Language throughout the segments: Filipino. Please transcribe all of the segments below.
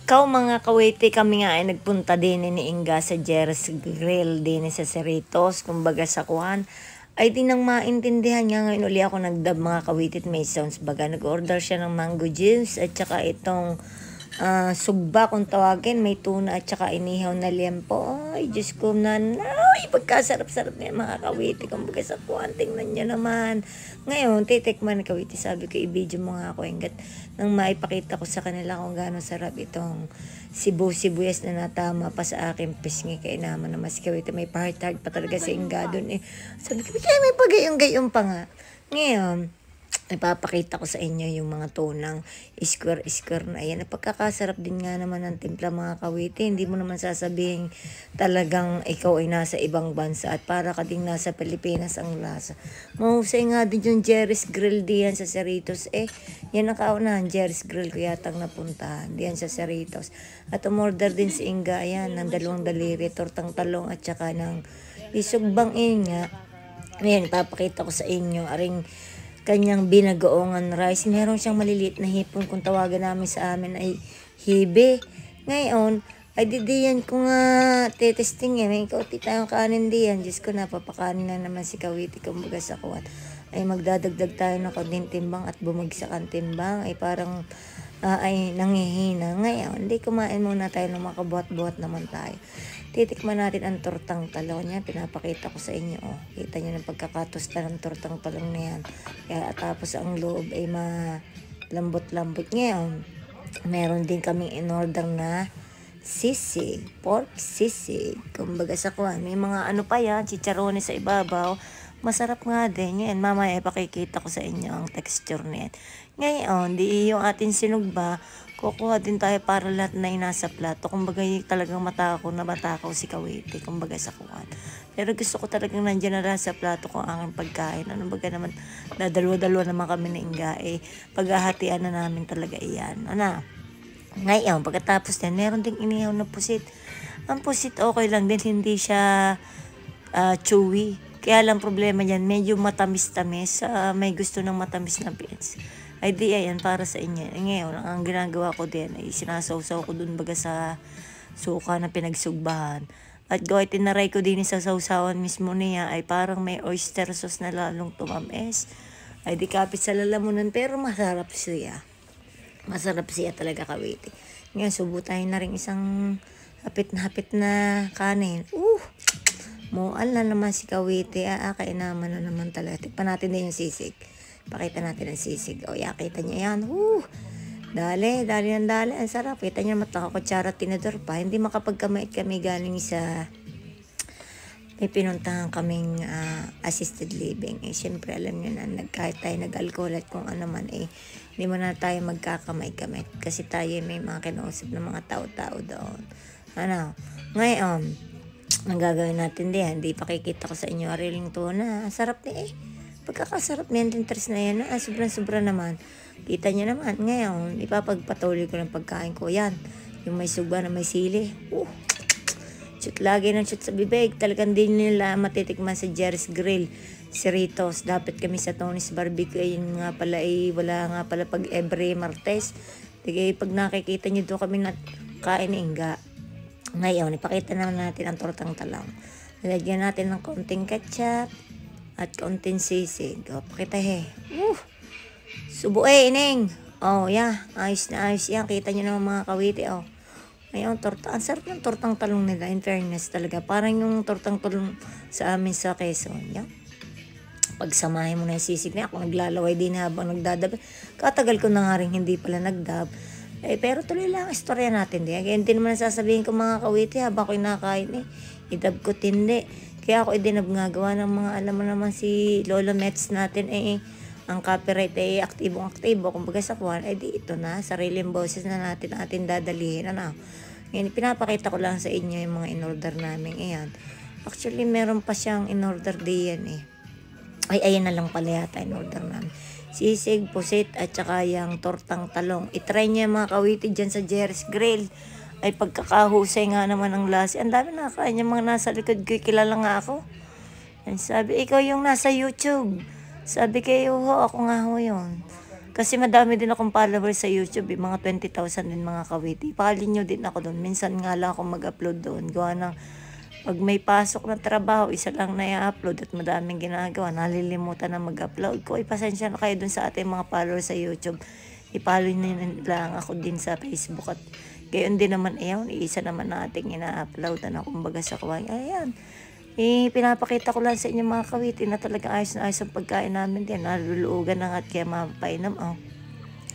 Kau mga kawete kami nga ay nagpunta din ni Inga sa Jerry's Grill din sa Cerritos, kumbaga sa kuhan. Ay di nang maintindihan nga ngayon uli ako nagdab mga kawitit may sounds baga. Nag-order siya ng mango juice at saka itong sugba kung tawagin. May tuna at saka inihaw na liempo. Ay Diyos ko nanay, pagkasarap-sarap niya mga kawiti. Kumbaga sa kuhan, tingnan niya naman. Ngayon, titikman kawiti. Sabi ko, i-video mo nga ako hanggat nang maipakita ko sa kanila kung gaano sarap itong sibuyas na natama pa sa akin pisngi kay naman na mas kawiti. May part-hard pa talaga si Inga doon eh. Sabi ko, kaya may pagayong-gayong pa nga. Ngayon, ipapakita ko sa inyo yung mga tunang square na ayan. Pagkakasarap din nga naman ng timpla mga kawiti. Hindi mo naman sasabihin talagang ikaw ay nasa ibang bansa at para ka ding nasa Pilipinas ang lasa. Mahusay nga din yung Jerry's Grill diyan sa Cerritos. Yan ang kaunahan, Jerry's Grill ko yatang napuntahan diyan sa Cerritos. At umorder din si Inga ayan ng 2 daliri, tortang talong at saka ng isugbang nga. Ayan, ipapakita ko sa inyo aring kanyang binagoongan rice. Meron siyang maliliit na hipon kung tawagan namin sa amin ay hibe. Ngayon, ay didiyan ko nga tetesting eh. May kauti tayong kanin diyan. Diyos ko, napapakanin na naman si Kawiti kumbaga sa kuwan. Ay magdadagdag tayo ng konting timbang at bumagsak ang timbang. Ay parang ay nangihina. Ngayon, hindi kumain muna tayo ng makabuhat-buhat naman tayo. Titikman natin ang tortang talong niya. Pinapakita ko sa inyo. Oh. Kita nyo ng pagkakatosta ng tortang talong na yan. Kaya tapos ang loob ay malambot-lambot. Ngayon, meron din kaming in-order na sisig. Pork sisig. Kumbaga sa kuwan. May mga ano pa yan. Chicharones sa ibabaw. Masarap nga din. Ngayon, mamaya ipakikita ko sa inyo ang texture niyan. Ngayon, di yung ating sinugba, kukuha din tayo para lahat na nasa plato. Kumbaga talagang matakaw si Kawiti. Kumbaga sa kuwan. Pero gusto ko talagang nandiyan na sa plato ko ang pagkain. Ano baga naman, na dalawa-dalawa naman kami na Inga. Paghahatian na namin talaga iyan. Ano? Ngayon, pagkatapos din, meron ding inihaw na pusit. Ang pusit okay lang din, hindi siya chewy. Kaya lang problema yan, medyo matamis-tamis. May gusto ng matamis na beans. Ay di ayan para sa inyo. Ngayon, ang ginagawa ko din ay sinasawsaw ko dun baga sa suka na pinagsugbahan. At gawin tinaray ko din sa sawsawan mismo niya ay parang may oyster sauce na lalong tumamis. Ay di kapit sa lalamunan pero masarap siya. Masarap siya talaga Kawiti. Ngayon, subo tayo na rin isang hapit na kanin. Mual na naman si Kawiti. Kainaman na naman talaga. Tikpan natin din yung sisig. Pakita natin ang sisig. O, kita nyo yan. Dali. Ang sarap. Kita nyo naman nakakutsara tinador pa. Hindi makapagkamait kami galing sa may pinuntahan kaming assisted living. Siyempre, alam nyo na, kahit tayo nag-alcohol at kung ano man, hindi mo na tayo magkakamay-kamay. Kasi tayo may mga kinausap ng mga tao-tao doon. Ano? Ngayon, ang gagawin natin diyan, hindi pakikita ko sa inyo ariling tuna. Sarap ni pagkakasarap niyan din tres na yan. Sobrang-sobra naman. Kita nyo naman. Ngayon, ipapagpatuloy ko ng pagkain ko. Yan. Yung may sugba na may sili. Shoot lagi ng shoot sa bibig. Talagang din nila matitikman sa Jerry's Grill. Cerritos. Dapat kami sa Tony's Barbecue. Ayun nga pala wala nga pala pag every Martes. Sige, pag nakikita nyo doon kami na kain Inga. Ngayon, ipakita naman natin ang tortang talong. Nilagyan natin ng konting ketchup at konting sisig. Pakita Subo Ining. Ayos na ayos yan. Kita nyo naman mga Kawiti. Ngayon, ang sarap ng tortang talong nila. In fairness talaga. Parang yung tortang talong sa amin sa Quezon. Yan. Pagsamahin mo na yung sisig niya. Ako naglalaway din habang nagdadab. Katagal ko na nga rin hindi pala nagdab. Pero tuloy lang ang istorya natin. Kaya hindi naman sasabihin ko mga Kawiti habang ako'y nakain idab ko tindi. Kaya ako dinabngagawa ng mga alam mo naman si Lolo Mets natin ang copyright aktibong-aktibo. Kumbaga sa kuwan, di ito na. Sariling boses na natin dadalihin. Ngayon, pinapakita ko lang sa inyo yung mga in-order namin. Ayan. Actually, meron pa siyang in-order diyan ayan na lang pala yata in-order namin. Sisig, pusit, at saka yung tortang talong. I-try niya mga Kawiti dyan sa Jerry's Grill. Ay pagkakahusay nga naman ang lasa. Ang dami nakakain yung mga nasa likod ko. Kilala nga ako. Sabi, ikaw yung nasa YouTube. Sabi kayo ako nga ho yun. Kasi madami din akong followers sa YouTube, mga 20,000 din mga kawiti. Pakali nyo din ako doon. Minsan nga lang ako mag-upload doon. Gawa ng pag may pasok na trabaho, isa lang na i-upload at madaming ginagawa. Nalilimutan na mag-upload ko. Pasensya na kayo doon sa ating mga followers sa YouTube. I-follow nyo lang ako din sa Facebook at gayon din naman isa naman nating ina-upload na kumbaga sa kaway. Ayan. Pinapakita ko lang sa inyo mga kawiti na talagang ayos na ayos ang pagkain namin din. Naluluugan na nga at kaya mapapainom.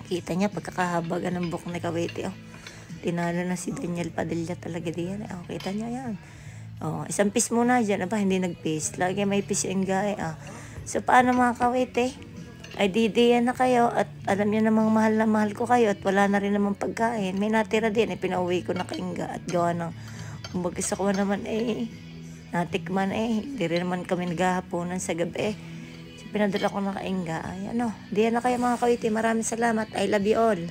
Kita niya pagkakahabaga ng buhok ni kawiti. Tinalo na si Daniel Padilla talaga diyan. Kita niya yan. Isang piece muna dyan. Hindi nag-piece. Lagi may piece yung gaya. So paano mga kawiti? Ay didiyan na kayo at alam niyo namang mahal na mahal ko kayo at wala na rin namang pagkain. May natira din. Pinauwi ko na kainga at gawa ng kumbaga sa kuha naman natikman hindi rin naman kami naghahaponan sa gabi So, pinadala ko na kainga. Diyan na kayo mga kawiti. Maraming salamat. I love you all.